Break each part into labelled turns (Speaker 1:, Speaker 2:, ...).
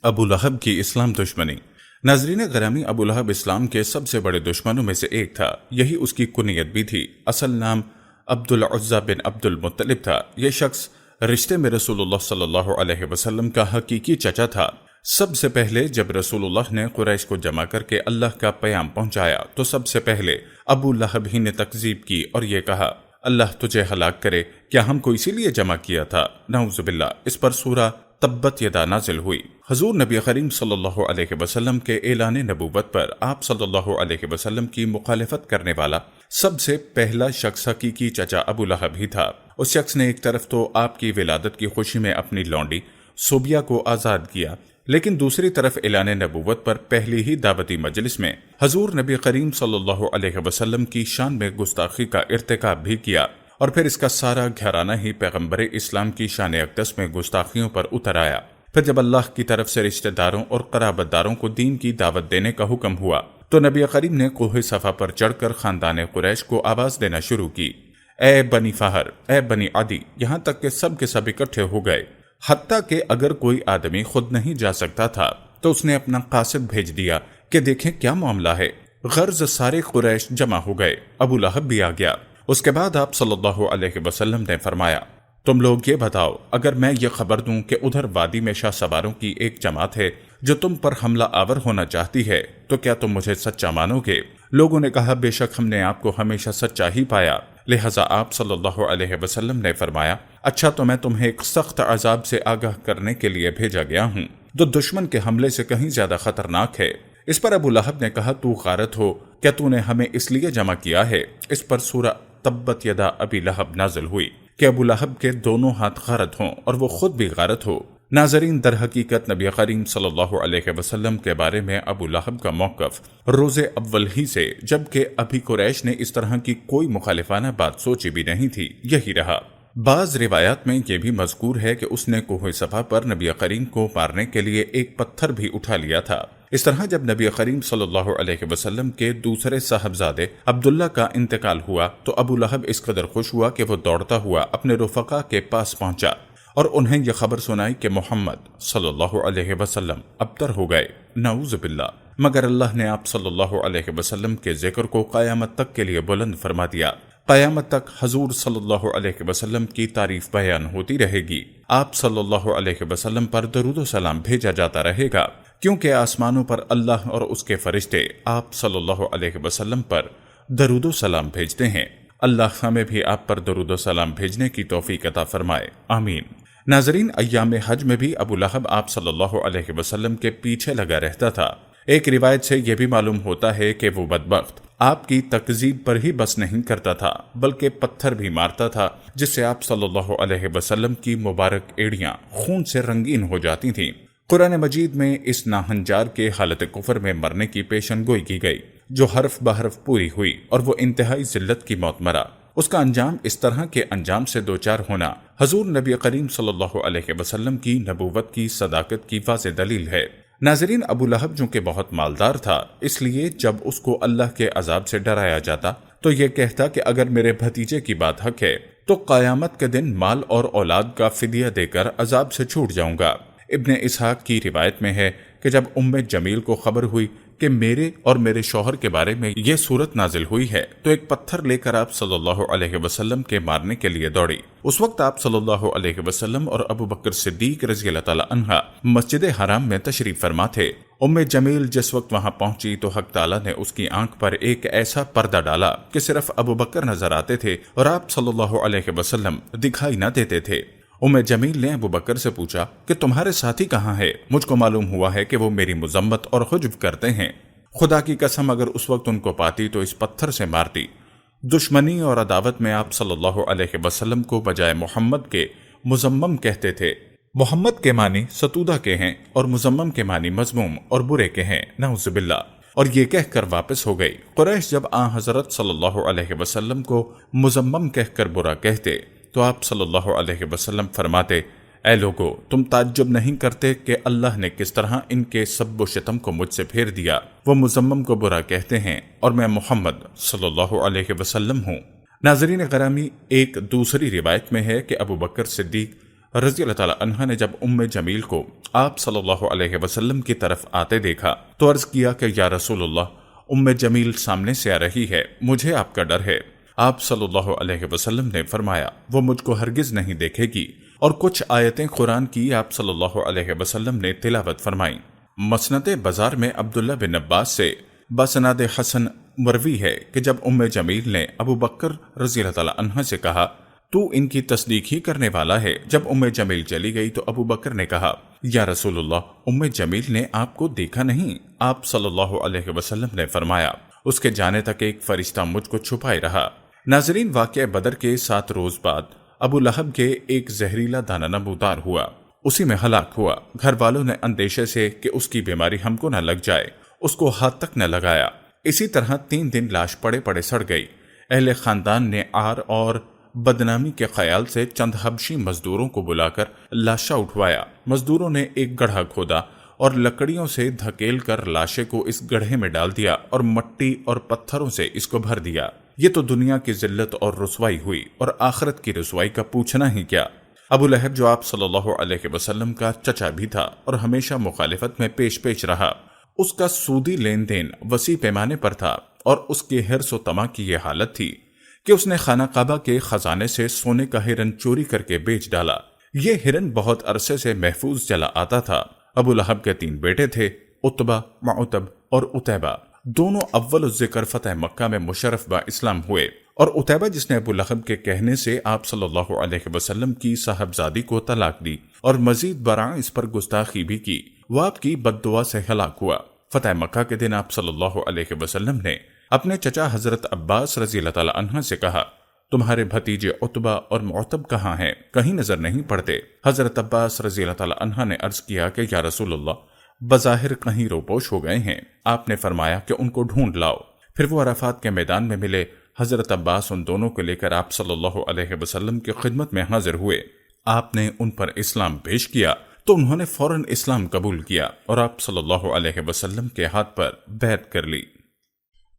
Speaker 1: ابو لہب کی اسلام دشمنی۔ ناظرین گرامی، ابو لہب اسلام کے سب سے بڑے دشمنوں میں سے ایک تھا، یہی اس کی کنیت بھی تھی۔ اصل نام عبد العزیٰ بن عبد المطلب تھا۔ یہ شخص رشتے میں رسول اللہ صلی اللہ علیہ وسلم کا حقیقی چچا تھا۔ سب سے پہلے جب رسول اللہ نے قریش کو جمع کر کے اللہ کا پیام پہنچایا تو سب سے پہلے ابو لہب ہی نے تکذیب کی اور یہ کہا، اللہ تجھے ہلاک کرے، کیا ہم کو اسی لیے جمع کیا تھا؟ نعوذ باللہ۔ اس پر سورہ تبت یدا نازل ہوئی۔ حضور نبی کریم صلی اللہ علیہ وسلم کے اعلان نبوت پر آپ صلی اللہ علیہ وسلم کی مخالفت کرنے والا سب سے پہلا شخص حقیقی چچا ابو لہب ہی تھا۔ اس شخص نے ایک طرف تو آپ کی ولادت کی خوشی میں اپنی لونڈی صوبیہ کو آزاد کیا، لیکن دوسری طرف اعلان نبوت پر پہلی ہی دعوتی مجلس میں حضور نبی کریم صلی اللہ علیہ وسلم کی شان میں گستاخی کا ارتکاب بھی کیا، اور پھر اس کا سارا گھرانہ ہی پیغمبر اسلام کی شان اقدس میں گستاخیوں پر اتر آیا۔ پھر جب اللہ کی طرف سے رشتہ داروں اور قرابت داروں کو دین کی دعوت دینے کا حکم ہوا تو نبی کریم نے کوہ صفا پر چڑھ کر خاندان قریش کو آواز دینا شروع کی، اے بنی فہر، اے بنی عدی، یہاں تک کہ سب کے سب اکٹھے ہو گئے۔ حتیٰ کہ اگر کوئی آدمی خود نہیں جا سکتا تھا تو اس نے اپنا قاصد بھیج دیا کہ دیکھیں کیا معاملہ ہے۔ غرض سارے قریش جمع ہو گئے، ابو لہب بھی آ گیا۔ اس کے بعد آپ صلی اللہ علیہ وسلم نے فرمایا، تم لوگ یہ بتاؤ، اگر میں یہ خبر دوں کہ ادھر وادی میں شاہ سواروں کی ایک جماعت ہے جو تم پر حملہ آور ہونا چاہتی ہے تو کیا تم مجھے سچا مانو گے؟ لوگوں نے کہا، بے شک ہم نے آپ کو ہمیشہ سچا ہی پایا۔ لہذا آپ صلی اللہ علیہ وسلم نے فرمایا، اچھا تو میں تمہیں ایک سخت عذاب سے آگاہ کرنے کے لیے بھیجا گیا ہوں جو دشمن کے حملے سے کہیں زیادہ خطرناک ہے۔ اس پر ابو لہب نے کہا، تو غارت ہو، کیا تو نے ہمیں اس لیے جمع کیا ہے؟ اس پر سورہ تبت یدا ابی لہب نازل ہوئی کہ ابو لہب کے دونوں ہاتھ غارت ہوں اور وہ خود بھی غارت ہو۔ ناظرین، در حقیقت نبی کریم صلی اللہ علیہ وسلم کے بارے میں ابو لہب کا موقف روز اول ہی سے، جبکہ ابھی قریش نے اس طرح کی کوئی مخالفانہ بات سوچی بھی نہیں تھی، یہی رہا۔ بعض روایات میں یہ بھی مذکور ہے کہ اس نے کوہ صفا پر نبی کریم کو مارنے کے لیے ایک پتھر بھی اٹھا لیا تھا۔ اس طرح جب نبی کریم صلی اللہ علیہ وسلم کے دوسرے صاحبزادے عبداللہ کا انتقال ہوا تو ابو لہب اس قدر خوش ہوا کہ وہ دوڑتا ہوا اپنے رفقا کے پاس پہنچا اور انہیں یہ خبر سنائی کہ محمد صلی اللہ علیہ وسلم ابتر ہو گئے، نعوذ باللہ۔ مگر اللہ نے آپ صلی اللہ علیہ وسلم کے ذکر کو قیامت تک کے لیے بلند فرما دیا۔ قیامت تک حضور صلی اللہ علیہ وسلم کی تعریف بیان ہوتی رہے گی، آپ صلی اللہ علیہ وسلم پر درود و سلام بھیجا جاتا رہے گا، کیونکہ آسمانوں پر اللہ اور اس کے فرشتے آپ صلی اللہ علیہ وسلم پر درود و سلام بھیجتے ہیں۔ اللہ ہمیں بھی آپ پر درود و سلام بھیجنے کی توفیق عطا فرمائے، آمین۔ ناظرین، ایام حج میں بھی ابو لہب آپ صلی اللہ علیہ وسلم کے پیچھے لگا رہتا تھا۔ ایک روایت سے یہ بھی معلوم ہوتا ہے کہ وہ بدبخت آپ کی تکذیب پر ہی بس نہیں کرتا تھا بلکہ پتھر بھی مارتا تھا، جس سے آپ صلی اللہ علیہ وسلم کی مبارک ایڑیاں خون سے رنگین ہو جاتی تھیں۔ قرآن مجید میں اس ناہنجار کے حالت کفر میں مرنے کی پیشن گوئی کی گئی، جو حرف بحرف پوری ہوئی اور وہ انتہائی ذلت کی موت مرا۔ اس کا انجام اس طرح کے انجام سے دوچار ہونا حضور نبی کریم صلی اللہ علیہ وسلم کی نبوت کی صداقت کی واضح دلیل ہے۔ ناظرین، ابو لہب جو کہ بہت مالدار تھا، اس لیے جب اس کو اللہ کے عذاب سے ڈرایا جاتا تو یہ کہتا کہ اگر میرے بھتیجے کی بات حق ہے تو قیامت کے دن مال اور اولاد کا فدیہ دے کر عذاب سے چھوٹ جاؤں گا۔ ابن اسحاق کی روایت میں ہے کہ جب ام جمیل کو خبر ہوئی کہ میرے اور میرے شوہر کے بارے میں یہ صورت نازل ہوئی ہے تو ایک پتھر لے کر آپ صلی اللہ علیہ وسلم کے مارنے کے لیے دوڑی۔ اس وقت آپ صلی اللہ علیہ وسلم اور ابو بکر صدیق رضی اللہ تعالی عنہ مسجد حرام میں تشریف فرما تھے۔ ام جمیل جس وقت وہاں پہنچی تو حق تعالیٰ نے اس کی آنکھ پر ایک ایسا پردہ ڈالا کہ صرف ابو بکر نظر آتے تھے اور آپ صلی اللہ علیہ وسلم دکھائی نہ دیتے تھے۔ ام جمیل نے ابو بکر سے پوچھا کہ تمہارے ساتھی کہاں ہے؟ مجھ کو معلوم ہوا ہے کہ وہ میری مذمت اور حجب کرتے ہیں۔ خدا کی قسم اگر اس وقت ان کو پاتی تو اس پتھر سے مارتی۔ دشمنی اور عداوت میں آپ صلی اللہ علیہ وسلم کو بجائے محمد کے مذمم کہتے تھے۔ محمد کے معنی ستودہ کے ہیں اور مذمم کے معنی مذموم اور برے کے ہیں، نعوذ باللہ۔ اور یہ کہہ کر واپس ہو گئی۔ قریش جب حضرت صلی اللہ علیہ وسلم کو مذمم کہہ کر برا کہتے تو آپ صلی اللہ علیہ وسلم فرماتے، اے لوگو، تم تعجب نہیں کرتے کہ اللہ نے کس طرح ان کے سب و شتم کو مجھ سے پھیر دیا؟ وہ مذمم کو برا کہتے ہیں اور میں محمد صلی اللہ علیہ وسلم ہوں۔ ناظرین گرامی، ایک دوسری روایت میں ہے کہ ابو بکر صدیق رضی اللہ تعالی عنہ نے جب جمیل کو آپ صلی اللہ علیہ وسلم کی طرف آتے دیکھا تو عرض کیا کہ یا رسول اللہ، جمیل سامنے سے آ رہی ہے، مجھے آپ کا ڈر ہے۔ آپ صلی اللہ علیہ وسلم نے فرمایا وہ مجھ کو ہرگز نہیں دیکھے گی، اور کچھ آیتیں قرآن کی آپ صلی اللہ علیہ وسلم نے تلاوت فرمائیں۔ مسند بازار میں عبداللہ بن عباس سے بسناد حسن مروی ہے کہ جب جمیل نے ابو بکر رضی اللہ تعالی عنہ سے کہا تو ان کی تصدیق ہی کرنے والا ہے، جب جمیل چلی گئی تو ابو بکر نے کہا یا رسول اللہ، جمیل نے آپ کو دیکھا نہیں؟ آپ صلی اللہ علیہ وسلم نے فرمایا اس کے جانے تک ایک فرشتہ مجھ کو چھپائے رہا۔ ناظرین، واقعہ بدر کے 7 روز بعد ابو لہب کے ایک زہریلا دانہ نمودار ہوا، اسی میں ہلاک ہوا۔ گھر والوں نے اندیشے سے کہ اس کی بیماری ہم کو نہ لگ جائے اس کو ہاتھ تک نہ لگایا۔ اسی طرح 3 دن لاش پڑے پڑے سڑ گئی۔ اہل خاندان نے عار اور بدنامی کے خیال سے چند حبشی مزدوروں کو بلا کر لاشا اٹھوایا۔ مزدوروں نے ایک گڑھا کھودا اور لکڑیوں سے دھکیل کر لاشے کو اس گڑھے میں ڈال دیا اور مٹی اور پتھروں سے اس کو بھر دیا۔ یہ تو دنیا کی ذلت اور رسوائی ہوئی، اور آخرت کی رسوائی کا پوچھنا ہی کیا۔ ابو لہب جو آپ صلی اللہ علیہ وسلم کا چچا بھی تھا اور ہمیشہ مخالفت میں پیش رہا، اس کا سودی لین دین وسیع پیمانے پر تھا، اور اس کے حرص و طمع کی یہ حالت تھی کہ اس نے خانہ کعبہ کے خزانے سے سونے کا ہرن چوری کر کے بیچ ڈالا۔ یہ ہرن بہت عرصے سے محفوظ چلا آتا تھا۔ ابو لہب کے 3 بیٹے تھے، عتبہ، معتب اور عتیبہ۔ دونوں اول الذکر فتح مکہ میں مشرف با اسلام ہوئے، اور عتیبہ جس نے ابو لہب کے کہنے سے آپ صلی اللہ علیہ وسلم کی صاحبزادی کو طلاق دی اور مزید برآں اس پر گستاخی بھی کی، وہ آپ کی بد دعا سے ہلاک ہوا۔ فتح مکہ کے دن آپ صلی اللہ علیہ وسلم نے اپنے چچا حضرت عباس رضی اللہ تعالی عنہ سے کہا تمہارے بھتیجے عتبہ اور معتب کہاں ہیں؟ کہیں نظر نہیں پڑتے۔ حضرت عباس رضی اللہ تعالی عنہ نے عرض کیا کہ یا رسول اللہ، بظاہر کہیں روپوش ہو گئے ہیں۔ آپ نے فرمایا کہ ان کو ڈھونڈ لاؤ۔ پھر وہ عرفات کے میدان میں ملے۔ حضرت عباس ان دونوں کو لے کر آپ صلی اللہ علیہ وسلم کی خدمت میں حاضر ہوئے۔ آپ نے ان پر اسلام پیش کیا تو انہوں نے فوراً اسلام قبول کیا اور آپ صلی اللہ علیہ وسلم کے ہاتھ پر بیعت کر لی۔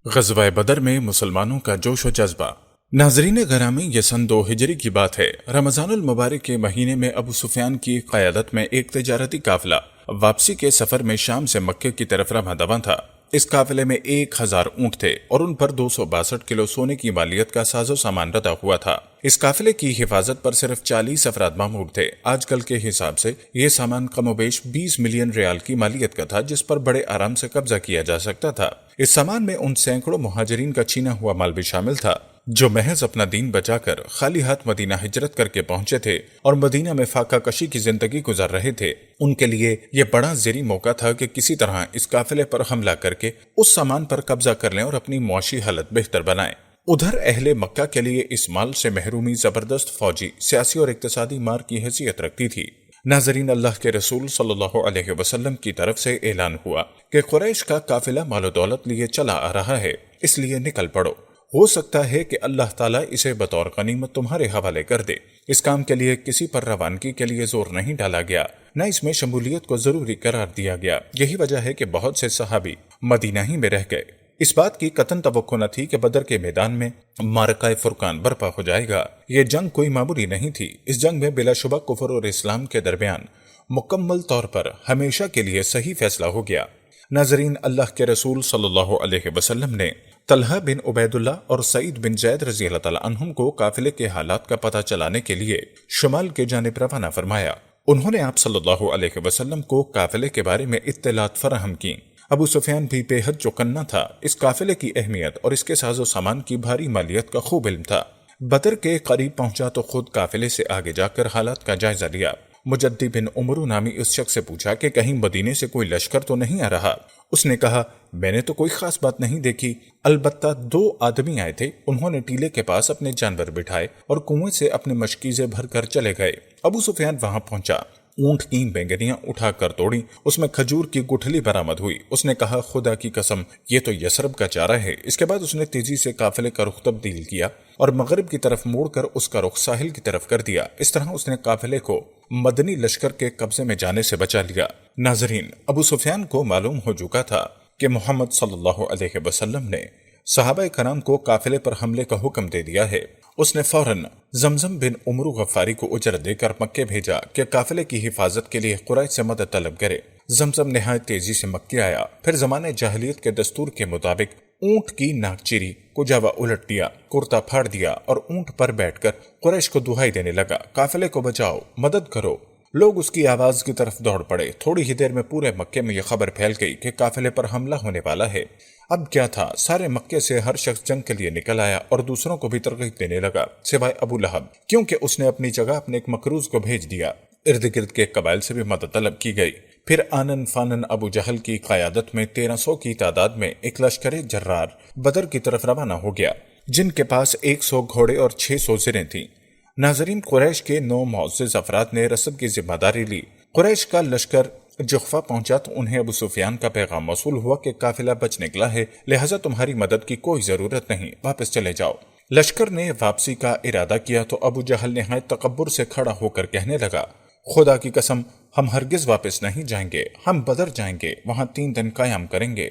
Speaker 1: غزوہ بدر میں مسلمانوں کا جوش و جذبہ۔ ناظرین گرامی، یہ سن 2 ہجری کی بات ہے۔ رمضان المبارک کے مہینے میں ابو سفیان کی قیادت میں ایک تجارتی قافلہ واپسی کے سفر میں شام سے مکہ کی طرف رواں دواں تھا۔ اس قافلے میں 1000 اونٹ تھے اور ان پر 262 کلو سونے کی مالیت کا ساز و سامان ردا ہوا تھا۔ اس قافلے کی حفاظت پر صرف 40 افراد مامور تھے۔ آج کل کے حساب سے یہ سامان کم و بیش 20 ملین ریال کی مالیت کا تھا، جس پر بڑے آرام سے قبضہ کیا جا سکتا تھا۔ اس سامان میں ان سینکڑوں مہاجرین کا چھینا ہوا مال بھی شامل تھا جو محض اپنا دین بچا کر خالی ہاتھ مدینہ ہجرت کر کے پہنچے تھے اور مدینہ میں فاقہ کشی کی زندگی گزار رہے تھے۔ ان کے لیے یہ بڑا زیری موقع تھا کہ کسی طرح اس قافلے پر حملہ کر کے اس سامان پر قبضہ کر لیں اور اپنی معاشی حالت بہتر بنائیں۔ ادھر اہل مکہ کے لیے اس مال سے محرومی زبردست فوجی، سیاسی اور اقتصادی مار کی حیثیت رکھتی تھی۔ ناظرین، اللہ کے رسول صلی اللہ علیہ وسلم کی طرف سے اعلان ہوا کہ قریش کا قافلہ مال و دولت لیے چلا آ رہا ہے، اس لیے نکل پڑو۔ ہو سکتا ہے کہ اللہ تعالیٰ اسے بطور غنیمت تمہارے حوالے کر دے۔ اس کام کے لیے کسی پر روانگی کے لیے زور نہیں ڈالا گیا، نہ اس میں شمولیت کو ضروری قرار دیا گیا۔ یہی وجہ ہے کہ بہت سے صحابی مدینہ ہی میں رہ گئے۔ اس بات کی قطعاً توقع نہ تھی کہ بدر کے میدان میں معرکہ فرقان برپا ہو جائے گا۔ یہ جنگ کوئی معمولی نہیں تھی۔ اس جنگ میں بلا شبہ کفر اور اسلام کے درمیان مکمل طور پر ہمیشہ کے لیے صحیح فیصلہ ہو گیا۔ ناظرین، اللہ کے رسول صلی اللہ علیہ وسلم نے طلحہ بن عبید اللہ اور سعید بن زید رضی اللہ تعالی عنہم کو قافلے کے حالات کا پتہ چلانے کے لیے شمال کے جانب روانہ فرمایا۔ انہوں نے آپ صلی اللہ علیہ وسلم کو قافلے کے بارے میں اطلاعات فراہم کی۔ ابو سفیان بھی بے حد چوکنا تھا۔ اس قافلے کی اہمیت اور اس کے ساز و سامان کی بھاری مالیت کا خوب علم تھا۔ بدر کے قریب پہنچا تو خود قافلے سے آگے جا کر حالات کا جائزہ لیا۔ مجدی بن عمرو نامی اس شخص سے پوچھا کہ کہیں مدینے سے کوئی لشکر تو نہیں آ رہا۔ اس نے کہا، میں نے تو کوئی خاص بات نہیں دیکھی، البتہ 2 آدمی آئے تھے۔ انہوں نے ٹیلے کے پاس اپنے جانور بٹھائے اور کنویں سے اپنے مشکیزیں بھر کر چلے گئے۔ ابو سفیان وہاں پہنچا، اونٹ کی بینگنیاں اٹھا کر توڑی، اس میں کھجور کی گٹھلی برآمد ہوئی۔ اس نے کہا، خدا کی قسم، یہ تو یثرب کا چارہ ہے۔ اس کے بعد اس نے تیزی سے قافلے کا رخ تبدیل کیا اور مغرب کی طرف موڑ کر اس کا رخ ساحل کی طرف کر دیا۔ اس طرح اس نے قافلے کو مدنی لشکر کے قبضے میں جانے سے بچا لیا۔ ناظرین، ابو سفیان کو معلوم ہو چکا تھا کہ محمد صلی اللہ علیہ وسلم نے صحابہ کرام کو قافلے پر حملے کا حکم دے دیا ہے۔ اس نے فوراً زمزم بن عمرو غفاری کو اجرت دے کر مکے بھیجا کہ قافلے کی حفاظت کے لیے قریش سے مدد طلب کرے۔ زمزم نہایت تیزی سے مکے آیا، پھر زمانے جاہلیت کے دستور کے مطابق اونٹ کی ناک چیری، کجاوا الٹ دیا، کرتا پھاڑ دیا اور اونٹ پر بیٹھ کر قریش کو دہائی دینے لگا، قافلے کو بچاؤ، مدد کرو۔ لوگ اس کی آواز کی طرف دوڑ پڑے۔ تھوڑی ہی دیر میں پورے مکے میں یہ خبر پھیل گئی کہ قافلے پر حملہ ہونے والا ہے۔ اب کیا تھا، سارے مکے سے ہر شخص جنگ کے لیے نکل آیا اور دوسروں کو بھی ترغیب دینے لگا، سوائے ابو لہب، کیونکہ اس نے اپنی جگہ اپنے ایک مکروز کو بھیج دیا۔ ارد گرد کے قبائل سے بھی مدد طلب کی گئی۔ پھر آنن فانن ابو جہل کی قیادت میں 1300 کی تعداد میں ایک لشکر جرار بدر کی طرف روانہ ہو گیا، جن کے پاس 100 گھوڑے اور 600 زریں تھیں۔ ناظرین، قریش کے 9 معزز افراد نے رسد کی ذمہ داری لی۔ قریش کا لشکر جحفہ پہنچا تو انہیں ابو سفیان کا پیغام موصول ہوا کہ قافلہ بچ نکلا ہے، لہذا تمہاری مدد کی کوئی ضرورت نہیں، واپس چلے جاؤ۔ لشکر نے واپسی کا ارادہ کیا تو ابو جہل نہایت تکبر سے کھڑا ہو کر کہنے لگا، خدا کی قسم، ہم ہرگز واپس نہیں جائیں گے، ہم بدر جائیں گے، وہاں 3 دن قیام کریں گے،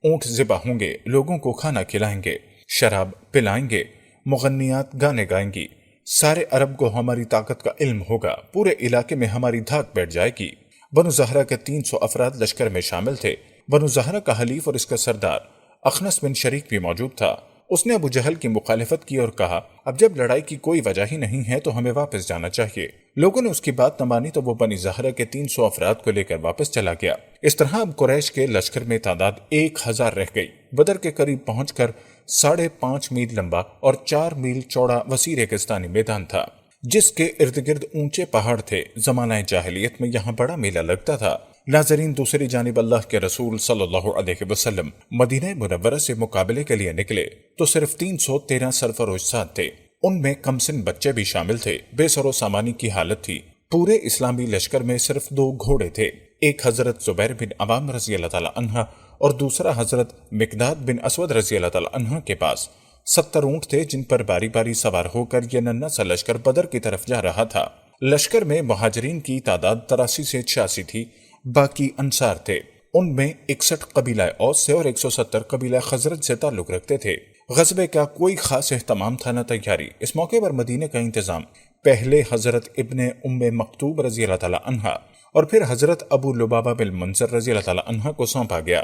Speaker 1: اونٹ ذبح ہوں گے، لوگوں کو کھانا کھلائیں گے، شراب پلائیں گے، مغنیات گانے گائیں گی، سارے عرب کو ہماری طاقت کا علم ہوگا، پورے علاقے میں ہماری دھاک بیٹھ جائے گی۔ بنو زہرہ کے 300 افراد لشکر میں شامل تھے۔ بنو زہرہ کا حلیف اور اس کا سردار اخنس بن شریک بھی موجود تھا۔ اس نے ابو جہل کی مخالفت کی اور کہا، اب جب لڑائی کی کوئی وجہ ہی نہیں ہے تو ہمیں واپس جانا چاہیے۔ لوگوں نے اس کی بات نہ مانی تو وہ بنی زہرہ کے 300 افراد کو لے کر واپس چلا گیا۔ اس طرح اب قریش کے لشکر میں تعداد 1000 رہ گئی۔ بدر کے قریب پہنچ کر 5.5 میل لمبا اور 4 میل چوڑا وسیع ریگستانی میدان تھا، جس کے ارد گرد اونچے پہاڑ تھے۔ زمانہ جاہلیت میں یہاں بڑا میلہ لگتا تھا۔ ناظرین، دوسری جانب اللہ کے رسول صلی اللہ علیہ وسلم مدینہ منورہ سے مقابلے کے لیے نکلے تو صرف 313 سرفروش ساتھ تھے۔ ان میں کم سن بچے بھی شامل تھے۔ بے سر و سامانی کی حالت تھی۔ پورے اسلامی لشکر میں صرف 2 گھوڑے تھے، ایک حضرت زبیر بن عوام رضی اللہ تعالی عنہ اور دوسرا حضرت مقداد بن اسود رضی اللہ تعالی عنہ کے پاس 70 اونٹ تھے، جن پر باری باری سوار ہو کر یہ ننھا سا لشکر بدر کی طرف جا رہا تھا۔ لشکر میں مہاجرین کی تعداد 83 سے 86 تھی، باقی انصار تھے۔ ان میں 61 قبیلہ اوس سے اور 170 قبیلہ خزرج سے تعلق رکھتے تھے۔ غزوے کا کوئی خاص اہتمام تھا نہ تیاری۔ اس موقع پر مدینے کا انتظام پہلے حضرت ابن ام مکتوب رضی اللہ تعالی عنہ اور پھر حضرت ابو لبابہ بن منذر رضی اللہ تعالی عنہ کو سونپا گیا۔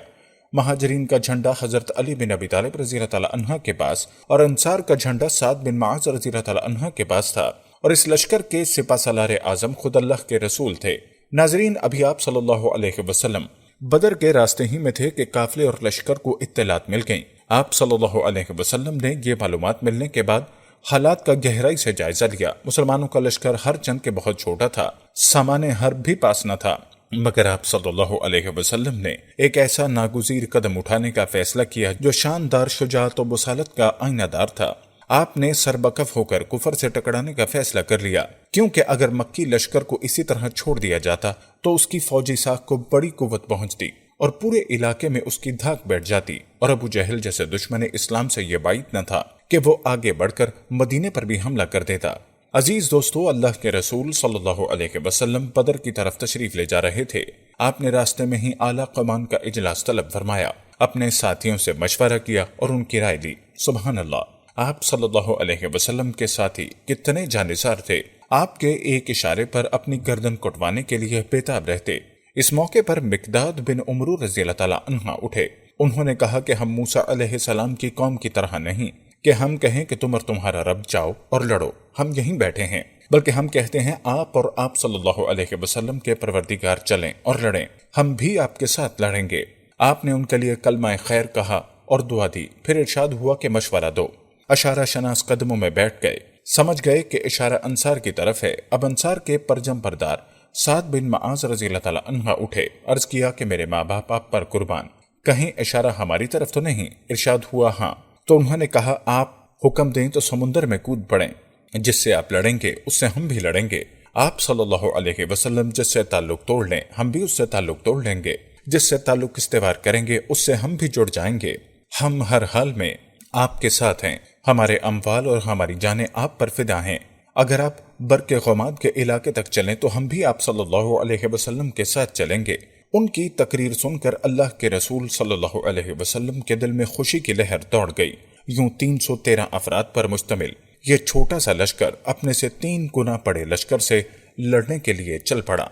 Speaker 1: مہاجرین کا جھنڈا حضرت علی بن ابی طالب رضی اللہ تعالی عنہ کے پاس اور انصار کا جھنڈا سعد بن معاذ رضی اللہ تعالی عنہ کے پاس تھا، اور اس لشکر کے سپہ سالار اعظم خود اللہ کے رسول تھے۔ ناظرین، ابھی آپ صلی اللہ علیہ وسلم بدر کے راستے ہی میں تھے کہ قافلے اور لشکر کو اطلاعات مل گئیں۔ آپ صلی اللہ علیہ وسلم نے یہ معلومات ملنے کے بعد حالات کا گہرائی سے جائزہ لیا۔ مسلمانوں کا لشکر ہر جنگ کے بہت چھوٹا تھا، سامان حرب بھی پاس نہ تھا، مگر آپ صلی اللہ علیہ وسلم نے ایک ایسا ناگزیر قدم اٹھانے کا فیصلہ کیا جو شاندار شجاعت و بصالت کا آئینہ دار تھا۔ آپ نے سربکف ہو کر کفر سے ٹکرانے کا فیصلہ کر لیا، کیونکہ اگر مکی لشکر کو اسی طرح چھوڑ دیا جاتا تو اس کی فوجی ساکھ کو بڑی قوت پہنچتی اور پورے علاقے میں اس کی دھاک بیٹھ جاتی، اور ابو جہل جیسے دشمن اسلام سے یہ بعید نہ تھا کہ وہ آگے بڑھ کر مدینے پر بھی حملہ کر دیتا۔ عزیز دوستو، اللہ کے رسول صلی اللہ علیہ وسلم بدر کی طرف تشریف لے جا رہے تھے۔ آپ نے راستے میں ہی اعلیٰ کمان کا اجلاس طلب فرمایا، اپنے ساتھیوں سے مشورہ کیا اور ان کی رائے لی۔ سبحان اللہ، آپ صلی اللہ علیہ وسلم کے ساتھی کتنے جانثار تھے۔ آپ کے ایک اشارے پر اپنی گردن کٹوانے کے لیے بےتاب رہتے۔ اس موقع پر مقداد بن عمرو رضی اللہ تعالی عنہ اٹھے۔ انہوں نے کہا کہ ہم موسیٰ علیہ السلام کی قوم کی طرح نہیں کہ ہم کہیں کہ تم اور تمہارا رب جاؤ اور لڑو، ہم یہیں بیٹھے ہیں، بلکہ ہم کہتے ہیں آپ اور آپ صلی اللہ علیہ وسلم کے پروردگار چلیں اور لڑیں، ہم بھی آپ کے ساتھ لڑیں گے۔ آپ نے ان کے لیے کلمہ خیر کہا اور دعا دی، پھر ارشاد ہوا کہ مشورہ دو۔ اشارہ شناس قدموں میں بیٹھ گئے، سمجھ گئے کہ اشارہ انصار کی طرف ہے۔ اب انصار کے پرجم بردار سعد بن معاذ رضی اللہ تعالی عنہ اٹھے، عرض کیا کہ میرے ماں باپ آپ پر قربان، کہیں اشارہ ہماری طرف تو نہیں؟ ارشاد ہوا ہاں۔ تو انہوں نے کہا آپ حکم دیں تو سمندر میں کود پڑیں، جس سے آپ لڑیں گے اس سے ہم بھی لڑیں گے۔ آپ صلی اللہ علیہ وسلم جس سے تعلق توڑ لیں ہم بھی اس سے تعلق توڑ لیں گے، جس سے تعلق استوار کریں گے اس سے ہم بھی جڑ جائیں گے۔ ہم ہر حال میں آپ کے ساتھ ہیں، ہمارے اموال اور ہماری جانیں آپ پر فدا ہیں۔ اگر آپ برق غماد کے علاقے تک چلیں تو ہم بھی آپ صلی اللہ علیہ وسلم کے ساتھ چلیں گے، ان کی تقریر سن کر اللہ کے رسول صلی اللہ علیہ وسلم کے دل میں خوشی کی لہر دوڑ گئی۔ یوں 313 افراد پر مشتمل یہ چھوٹا سا لشکر اپنے سے 3 گنا بڑے لشکر سے لڑنے کے لیے چل پڑا۔